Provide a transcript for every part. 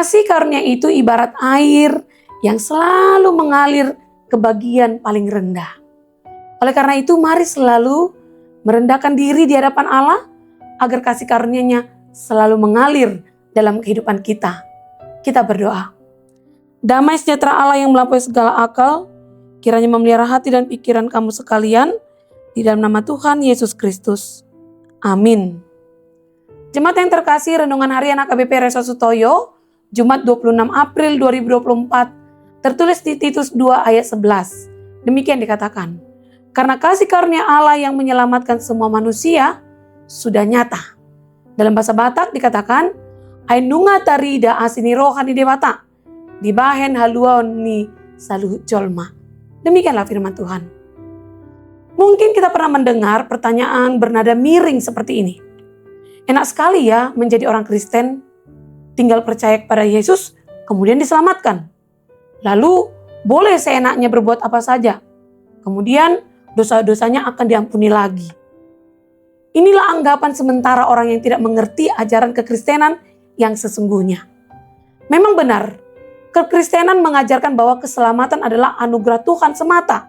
Kasih karunia itu ibarat air yang selalu mengalir ke bagian paling rendah. Oleh karena itu, mari selalu merendahkan diri di hadapan Allah agar kasih karunia-Nya selalu mengalir dalam kehidupan kita. Kita berdoa. Damai sejahtera Allah yang melampaui segala akal, kiranya memelihara hati dan pikiran kamu sekalian, di dalam nama Tuhan Yesus Kristus. Amin. Jemaat yang terkasih, Renungan Harian AKBP Resa Sutoyo, Jumat 26 April 2024, tertulis di Titus 2 ayat 11. Demikian dikatakan, karena kasih karunia Allah yang menyelamatkan semua manusia sudah nyata. Dalam bahasa Batak dikatakan, Ainunga tarida asini rohani dewata, dibahen haluan ni saluhut jolma. Demikianlah firman Tuhan. Mungkin kita pernah mendengar pertanyaan bernada miring seperti ini. Enak sekali ya menjadi orang Kristen, tinggal percaya kepada Yesus, kemudian diselamatkan. Lalu boleh seenaknya berbuat apa saja. Kemudian dosa-dosanya akan diampuni lagi. Inilah anggapan sementara orang yang tidak mengerti ajaran kekristenan yang sesungguhnya. Memang benar, kekristenan mengajarkan bahwa keselamatan adalah anugerah Tuhan semata.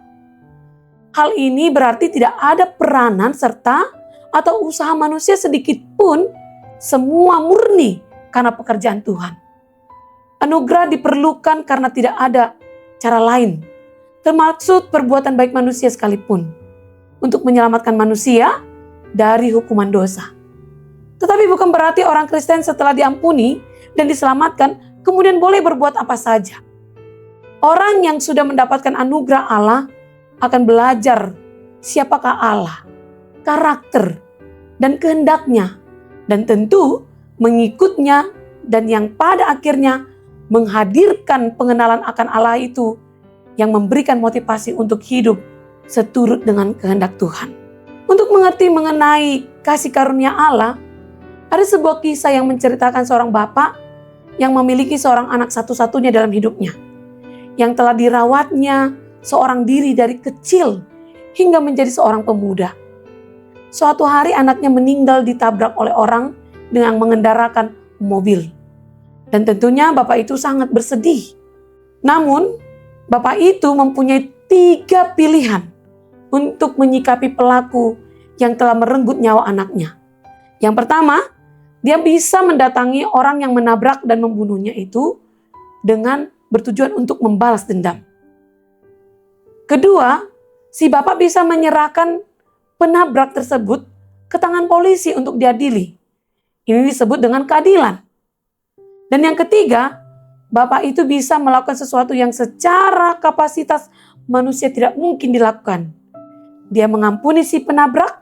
Hal ini berarti tidak ada peranan serta atau usaha manusia sedikit pun, semua murni karena pekerjaan Tuhan. Anugerah diperlukan karena tidak ada cara lain, termaksud perbuatan baik manusia sekalipun, untuk menyelamatkan manusia dari hukuman dosa. Tetapi bukan berarti orang Kristen setelah diampuni dan diselamatkan kemudian boleh berbuat apa saja. Orang yang sudah mendapatkan anugerah Allah akan belajar siapakah Allah, karakter, dan kehendaknya, dan tentu mengikutnya, dan yang pada akhirnya menghadirkan pengenalan akan Allah itu yang memberikan motivasi untuk hidup seturut dengan kehendak Tuhan. Untuk mengerti mengenai kasih karunia Allah, ada sebuah kisah yang menceritakan seorang bapak yang memiliki seorang anak satu-satunya dalam hidupnya, yang telah dirawatnya seorang diri dari kecil hingga menjadi seorang pemuda. Suatu hari anaknya meninggal ditabrak oleh orang dengan mengendarakan mobil. Dan tentunya bapak itu sangat bersedih. Namun, bapak itu mempunyai 3 pilihan untuk menyikapi pelaku yang telah merenggut nyawa anaknya. Yang pertama, dia bisa mendatangi orang yang menabrak dan membunuhnya itu dengan bertujuan untuk membalas dendam. Kedua, si bapak bisa menyerahkan penabrak tersebut ke tangan polisi untuk diadili. Ini disebut dengan keadilan. Dan yang ketiga, bapak itu bisa melakukan sesuatu yang secara kapasitas manusia tidak mungkin dilakukan. Dia mengampuni si penabrak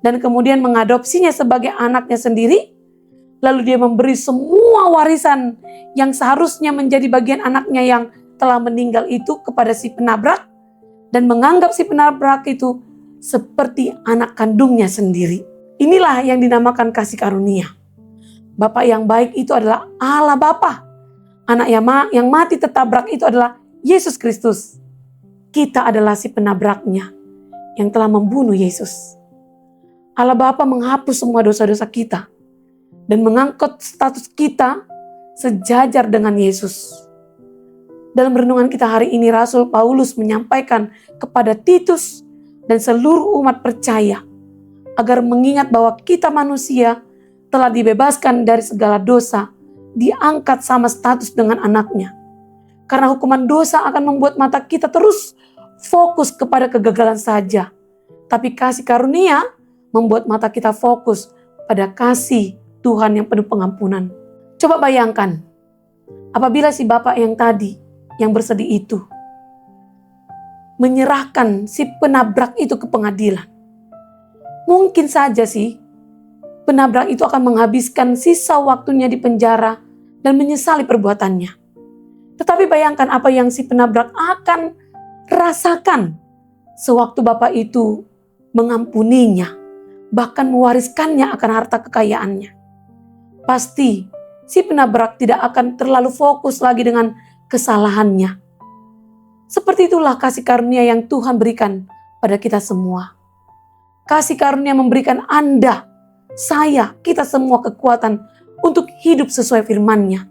dan kemudian mengadopsinya sebagai anaknya sendiri. Lalu dia memberi semua warisan yang seharusnya menjadi bagian anaknya yang telah meninggal itu kepada si penabrak. Dan menganggap si penabrak itu seperti anak kandungnya sendiri. Inilah yang dinamakan kasih karunia. Bapak yang baik itu adalah Allah Bapa. Anak yang mati tertabrak itu adalah Yesus Kristus. Kita adalah si penabraknya yang telah membunuh Yesus. Allah Bapa menghapus semua dosa-dosa kita dan mengangkat status kita sejajar dengan Yesus. Dalam renungan kita hari ini, Rasul Paulus menyampaikan kepada Titus dan seluruh umat percaya agar mengingat bahwa kita manusia telah dibebaskan dari segala dosa, diangkat sama status dengan anaknya. Karena hukuman dosa akan membuat mata kita terus fokus kepada kegagalan saja. Tapi kasih karunia membuat mata kita fokus pada kasih Tuhan yang penuh pengampunan. Coba bayangkan, apabila si bapak yang tadi, yang bersedih itu, menyerahkan si penabrak itu ke pengadilan. Mungkin saja sih, penabrak itu akan menghabiskan sisa waktunya di penjara dan menyesali perbuatannya. Tetapi bayangkan apa yang si penabrak akan rasakan sewaktu bapak itu mengampuninya, bahkan mewariskannya akan harta kekayaannya. Pasti si penabrak tidak akan terlalu fokus lagi dengan kesalahannya. Seperti itulah kasih karunia yang Tuhan berikan pada kita semua. Kasih karunia memberikan Anda, saya, kita semua kekuatan untuk hidup sesuai firman-Nya.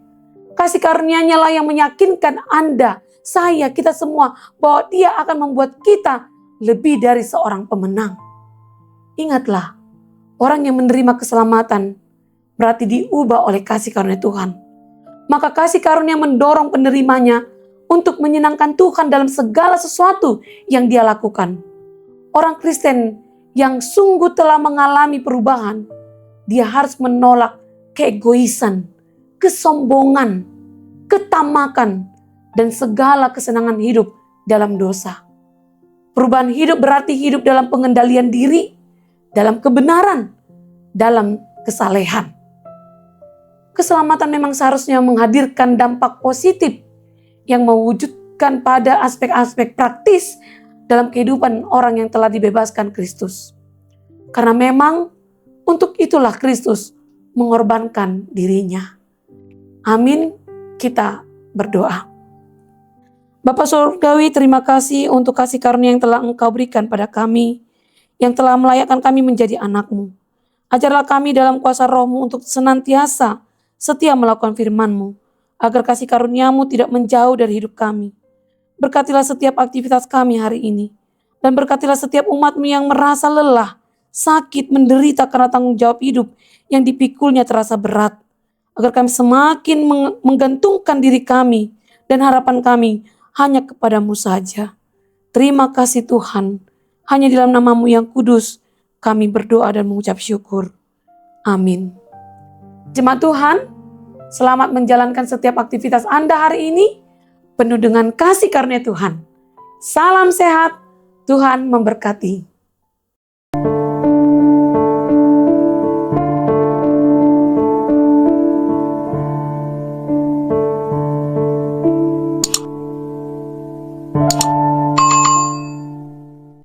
Kasih karunia-Nya lah yang meyakinkan Anda, saya, kita semua bahwa Dia akan membuat kita lebih dari seorang pemenang. Ingatlah, orang yang menerima keselamatan berarti diubah oleh kasih karunia Tuhan. Maka kasih karunia mendorong penerimanya untuk menyenangkan Tuhan dalam segala sesuatu yang dia lakukan. Orang Kristen yang sungguh telah mengalami perubahan, dia harus menolak keegoisan, kesombongan, ketamakan, dan segala kesenangan hidup dalam dosa. Perubahan hidup berarti hidup dalam pengendalian diri, dalam kebenaran, dalam kesalehan. Keselamatan memang seharusnya menghadirkan dampak positif yang mewujudkan pada aspek-aspek praktis dalam kehidupan orang yang telah dibebaskan Kristus. Karena memang untuk itulah Kristus mengorbankan dirinya. Amin, kita berdoa. Bapa Surgawi, terima kasih untuk kasih karunia yang telah Engkau berikan pada kami, yang telah melayakkan kami menjadi anak-Mu. Ajarlah kami dalam kuasa Roh-Mu untuk senantiasa setia melakukan firman-Mu, agar kasih karunia-Mu tidak menjauh dari hidup kami. Berkatilah setiap aktivitas kami hari ini, dan berkatilah setiap umat-Mu yang merasa lelah, sakit, menderita karena tanggung jawab hidup yang dipikulnya terasa berat, agar kami semakin menggantungkan diri kami dan harapan kami hanya kepada-Mu saja. Terima kasih Tuhan, hanya di dalam nama-Mu yang kudus kami berdoa dan mengucap syukur. Amin. Jemaat Tuhan, selamat menjalankan setiap aktivitas Anda hari ini penuh dengan kasih karunia Tuhan. Salam sehat, Tuhan memberkati.